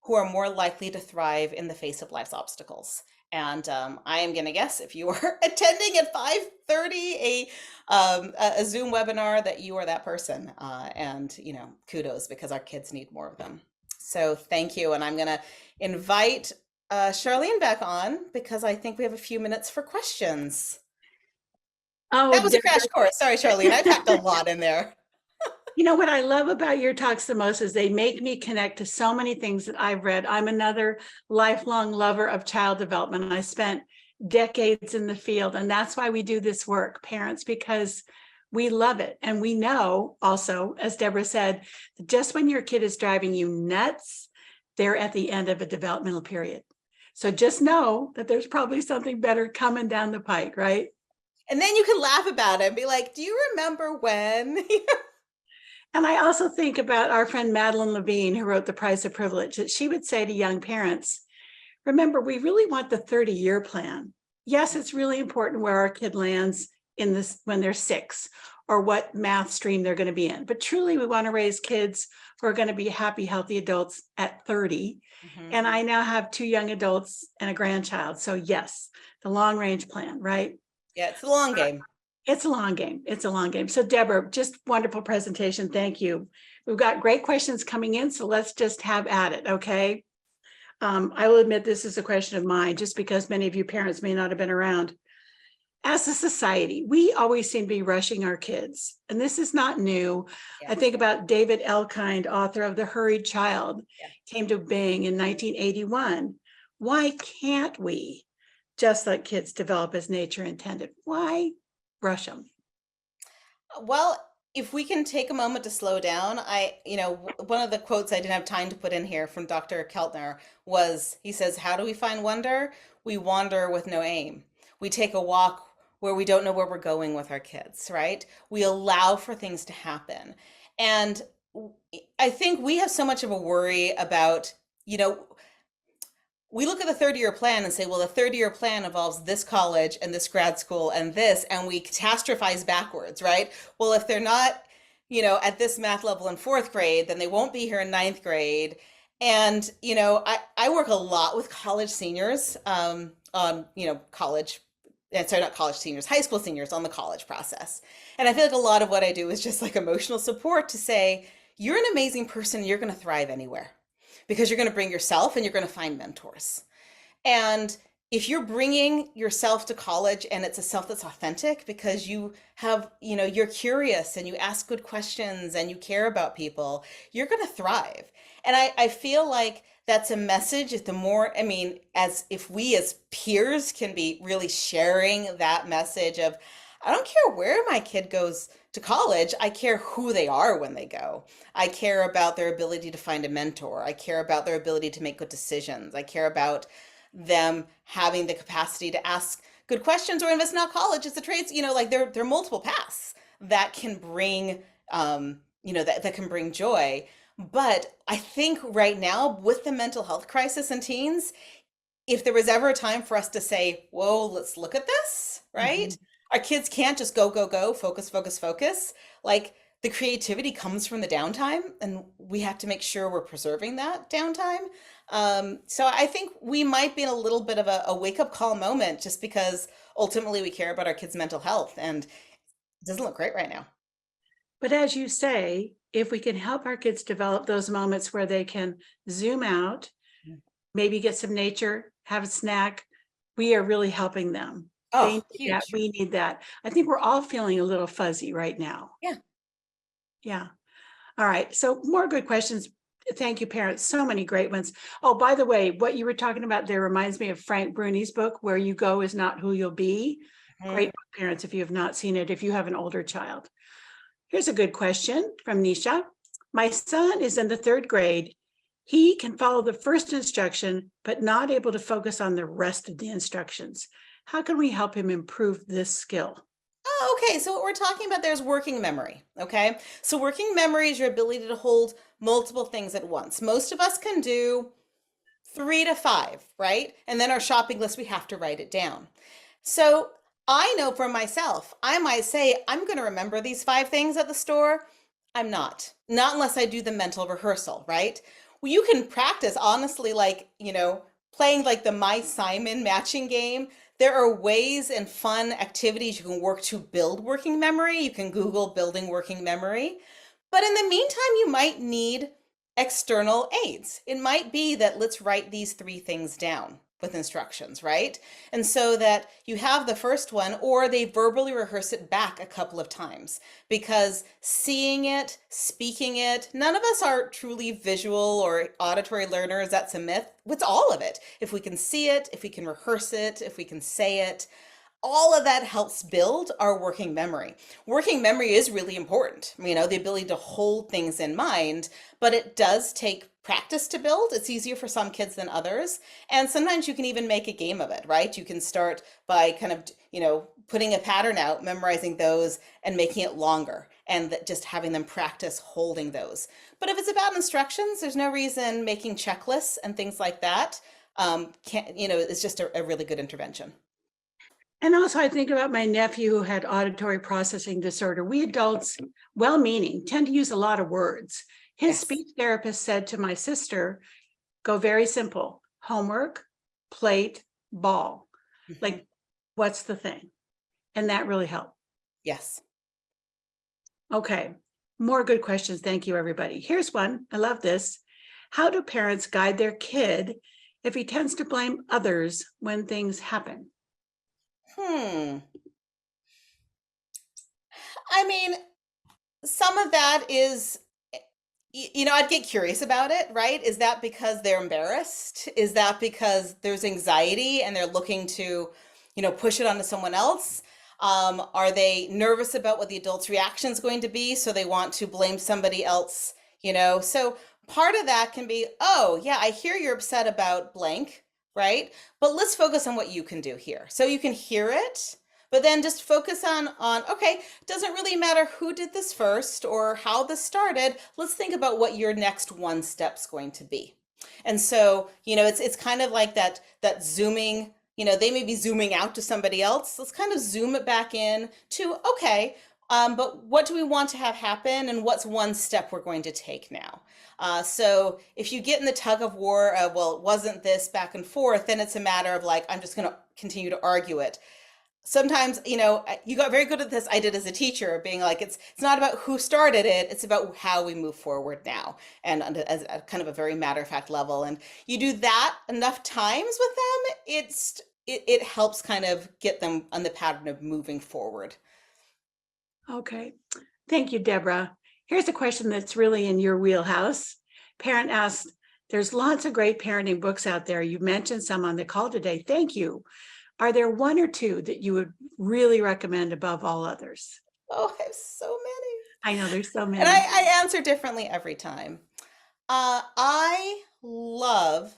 who are more likely to thrive in the face of life's obstacles. And I am going to guess, if you are attending at 5:30 a Zoom webinar, that you are that person. And kudos, because our kids need more of them. So thank you. And I'm going to invite Charlene back on because I think we have a few minutes for questions. Oh, That was a crash Deborah. course. Sorry, Charlene. I packed a lot in there. You know what I love about your talks the most is they make me connect to so many things that I've read. I'm another lifelong lover of child development. I spent decades in the field, and that's why we do this work, parents, because we love it. And we know also, as Deborah said, just when your kid is driving you nuts, they're at the end of a developmental period. So just know that there's probably something better coming down the pike, right? And then you can laugh about it and be like, do you remember when? And I also think about our friend Madeline Levine, who wrote The Price of Privilege, that she would say to young parents, remember, we really want the 30-year plan. Yes, it's really important where our kid lands in this when they're 6 or what math stream they're going to be in. But truly, we want to raise kids who are going to be happy, healthy adults at 30. And I now have 2 young adults and a grandchild. So yes, the long range plan, right? Yeah, it's the long game. It's a long game. It's a long game. So Deborah, just wonderful presentation. Thank you. We've got great questions coming in, so let's just have at it, okay? I will admit this is a question of mine, just because many of you parents may not have been around. As a society, we always seem to be rushing our kids, and this is not new. Yeah. I think about David Elkind, author of The Hurried Child, Yeah. came to being in 1981. Why can't we just let kids develop as nature intended? Why rush them? Well, if we can take a moment to slow down, one of the quotes I didn't have time to put in here from Dr. Keltner was, he says, how do we find wonder? We wander with no aim. We take a walk where we don't know where we're going with our kids, right? We allow for things to happen. And I think we have so much of a worry about, we look at the 30-year plan and say, well, the 30-year plan involves this college and this grad school and this, and we catastrophize backwards, right? Well, if they're not, at this math level in 4th grade, then they won't be here in 9th grade. And, I work a lot with college seniors on, college, sorry, not college seniors, high school seniors on the college process. And I feel like a lot of what I do is just like emotional support to say, you're an amazing person, you're going to thrive anywhere, because you're going to bring yourself and you're going to find mentors. And if you're bringing yourself to college and it's a self that's authentic because you have, you're curious and you ask good questions and you care about people, you're going to thrive. And I feel like that's a message. The more, as if we as peers can be really sharing that message of, I don't care where my kid goes to college, I care who they are when they go. I care about their ability to find a mentor. I care about their ability to make good decisions. I care about them having the capacity to ask good questions, or if it's not college, it's the trades, like there are multiple paths that can bring, that can bring joy. But I think right now with the mental health crisis in teens, if there was ever a time for us to say, whoa, let's look at this, right? Mm-hmm. Our kids can't just go, focus, focus, focus. Like the creativity comes from the downtime, and we have to make sure we're preserving that downtime. So I think we might be in a little bit of a wake-up call moment, just because ultimately we care about our kids' mental health, and it doesn't look great right now. But as you say, if we can help our kids develop those moments where they can zoom out, maybe get some nature, have a snack, we are really helping them. Oh, they need huge. that. We need that. I think we're all feeling a little fuzzy right now. Yeah. Yeah. All right. So more good questions. Thank you, parents. So many great ones. Oh, by the way, what you were talking about there reminds me of Frank Bruni's book, Where You Go Is Not Who You'll Be. Great book, parents, if you have not seen it, if you have an older child. Here's a good question from Nisha. My son is in the 3rd grade. He can follow the first instruction, but not able to focus on the rest of the instructions. How can we help him improve this skill? Oh, okay. So what we're talking about there is working memory. Okay. So working memory is your ability to hold multiple things at once. Most of us can do 3 to 5, right? And then our shopping list, we have to write it down. So I know for myself, I might say, I'm going to remember these 5 things at the store. I'm not unless I do the mental rehearsal, right? Well, you can practice honestly, like, playing like the My Simon matching game. There are ways and fun activities you can work to build working memory. You can Google building working memory. But in the meantime, you might need external aids. It might be that let's write these three things down with instructions, right? And so that you have the first one, or they verbally rehearse it back a couple of times, because seeing it, speaking it, none of us are truly visual or auditory learners. That's a myth. It's all of it. If we can see it, if we can rehearse it, if we can say it, all of that helps build our working memory. Working memory is really important, the ability to hold things in mind, but it does take practice to build. It's easier for some kids than others. And sometimes you can even make a game of it, right? You can start by kind of, putting a pattern out, memorizing those and making it longer, and just having them practice holding those. But if it's about instructions, there's no reason making checklists and things like that. It's just a really good intervention. And also I think about my nephew who had auditory processing disorder. We adults, well-meaning, tend to use a lot of words. His Yes. speech therapist said to my sister, go very simple, homework, plate, ball. Like, what's the thing? And that really helped. Yes. Okay, more good questions. Thank you, everybody. Here's one. I love this. How do parents guide their kid if he tends to blame others when things happen? I mean, some of that is, I'd get curious about it, right? Is that because they're embarrassed? Is that because there's anxiety and they're looking to, push it onto someone else? Are they nervous about what the adult's reaction is going to be, so they want to blame somebody else? So part of that can be, oh, yeah, I hear you're upset about blank, right? But let's focus on what you can do here. So you can hear it, but then just focus on okay, doesn't really matter who did this first or how this started. Let's think about what your next one step's going to be. And so, it's kind of like that zooming, they may be zooming out to somebody else. Let's kind of zoom it back in to, okay, but what do we want to have happen, and what's one step we're going to take now? So if you get in the tug of war of, well, it wasn't this back and forth, then it's a matter of like, I'm just going to continue to argue it. Sometimes, you got very good at this. I did as a teacher, being like, it's not about who started it. It's about how we move forward now, and as a kind of a very matter of fact level. And you do that enough times with them, it helps kind of get them on the pattern of moving forward. Okay, thank you, Deborah. Here's a question that's really in your wheelhouse. Parent asked, there's lots of great parenting books out there. You mentioned some on the call today. Thank you. Are there one or two that you would really recommend above all others? Oh, I have so many. I know there's so many. And I answer differently every time. I love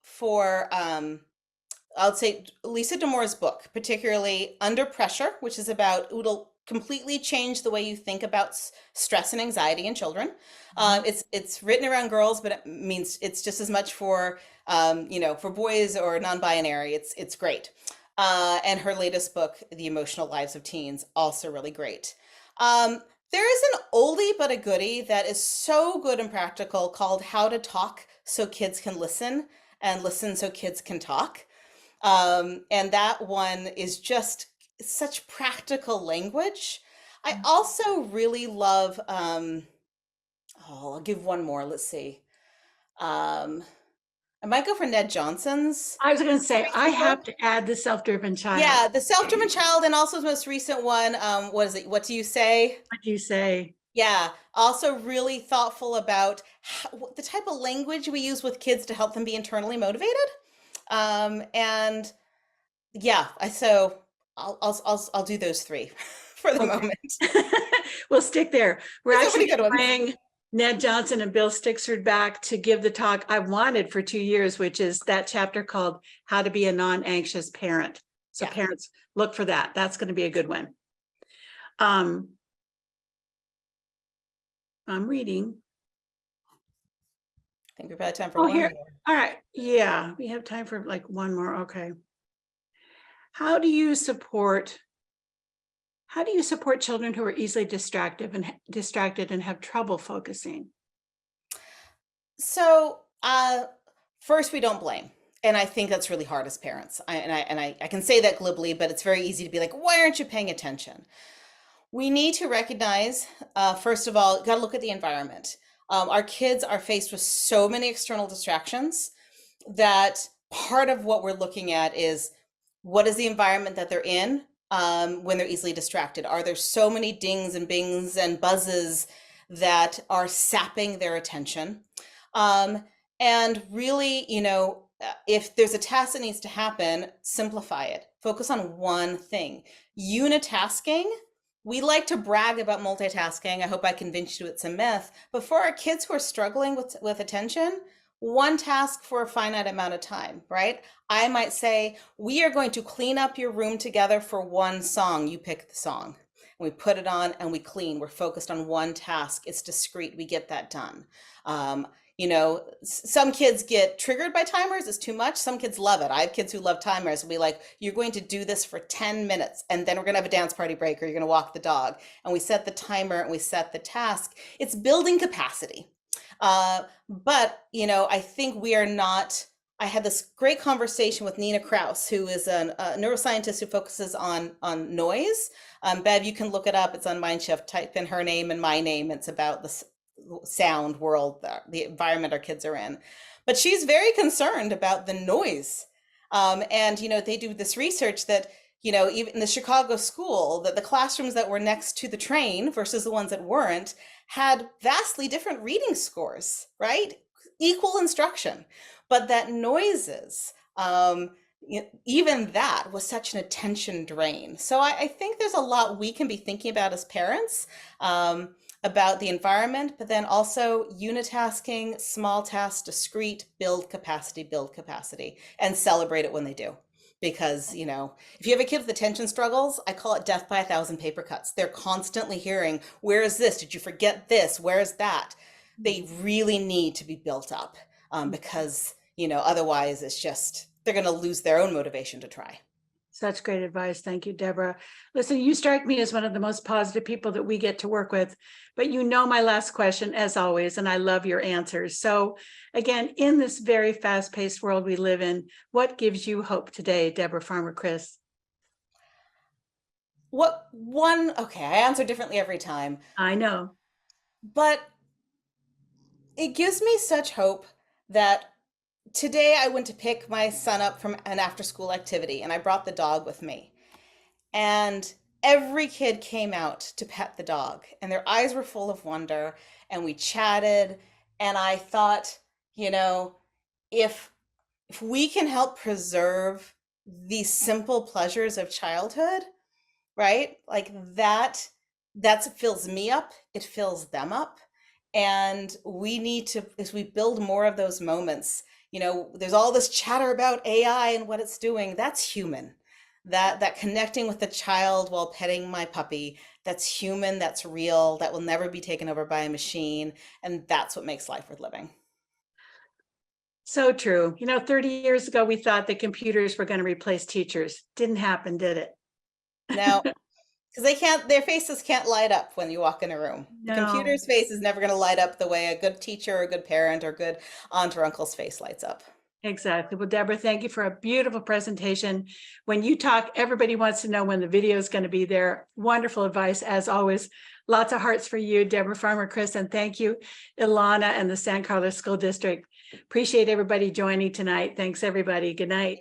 for, I'll say Lisa D'Amour's book, particularly Under Pressure, which is about, it'll completely change the way you think about stress and anxiety in children. It's written around girls, but it means it's just as much for, for boys or non-binary. It's great. And her latest book, The Emotional Lives of Teens, also really great. There is an oldie but a goodie that is so good and practical called How to Talk So Kids Can Listen, and Listen So Kids Can Talk. And that one is just such practical language. I also really love, I'll give one more. Let's see. I might go for Ned Johnson's. I was going to say, I have to add The Self-Driven Child. Yeah, The Self-Driven Child, and also his most recent one, what is it? What Do You Say? What do you say? Yeah, also really thoughtful about the type of language we use with kids to help them be internally motivated. And yeah, so I'll do those three for the moment. We'll stick there. We're Those are actually pretty good ones. bring Ned Johnson and Bill Stixford back to give the talk I wanted for 2 years, which is that chapter called How to Be a Non-Anxious Parent. So Yeah. Parents, look for that. That's going to be a good one. I'm reading. I think we've got time for Oh, one here. more. All right. Yeah, we have time for like one more. Okay. How do you support children who are easily distracted and have trouble focusing? So, first, we don't blame. And I think that's really hard as parents. I can say that glibly, but it's very easy to be like, why aren't you paying attention? We need to recognize, first of all, got to look at the environment. Our kids are faced with so many external distractions that part of what we're looking at is what is the environment that they're in when they're easily distracted? Are there so many dings and bings and buzzes that are sapping their attention? And really, if there's a task that needs to happen, simplify it. Focus on one thing. Unitasking, we like to brag about multitasking. I hope I convinced you it's a myth. But for our kids who are struggling with attention, one task for a finite amount of time, right? I might say, we are going to clean up your room together for one song. You pick the song. And we put it on and we clean. We're focused on one task. It's discrete. We get that done. Some kids get triggered by timers. It's too much. Some kids love it. I have kids who love timers. We'll be like, you're going to do this for 10 minutes and then we're going to have a dance party break, or you're going to walk the dog. And we set the timer and we set the task. It's building capacity. But I think we are not. I had this great conversation with Nina Kraus, who is a neuroscientist who focuses on noise. Bev, you can look it up. It's on Mindshift. Type in her name and my name. It's about the sound world, the environment our kids are in. But she's very concerned about the noise. And they do this research that even in the Chicago school, that the classrooms that were next to the train versus the ones that weren't had vastly different reading scores, right? Equal instruction, but that noises, even that was such an attention drain. So I think there's a lot we can be thinking about as parents, about the environment, but then also unitasking, small tasks, discrete, build capacity, and celebrate it when they do. Because, if you have a kid with attention struggles, I call it death by 1,000 paper cuts. They're constantly hearing, where is this? Did you forget this? Where is that? They really need to be built up because, otherwise it's just, they're going to lose their own motivation to try. Such great advice. Thank you, Deborah. Listen, you strike me as one of the most positive people that we get to work with, but my last question as always, and I love your answers. So again, in this very fast-paced world we live in, what gives you hope today, Deborah Farmer Kris? Okay, I answer differently every time. I know. But it gives me such hope that today I went to pick my son up from an after-school activity and I brought the dog with me. And every kid came out to pet the dog and their eyes were full of wonder, and we chatted. And I thought, if we can help preserve these simple pleasures of childhood, right? Like that fills me up, it fills them up. And we need to, as we build more of those moments, there's all this chatter about AI and what it's doing. That's human. That connecting with the child while petting my puppy, that's human, that's real, that will never be taken over by a machine. And that's what makes life worth living. So true. 30 years ago, we thought that computers were going to replace teachers. Didn't happen, did it? No, because their faces can't light up when you walk in a room. No. The computer's face is never going to light up the way a good teacher or a good parent or good aunt or uncle's face lights up. Exactly. Well, Deborah, thank you for a beautiful presentation. When you talk, everybody wants to know when the video is going to be there. Wonderful advice, as always. Lots of hearts for you, Deborah Farmer Kris, and thank you, Ilana and the San Carlos School District. Appreciate everybody joining tonight. Thanks, everybody. Good night.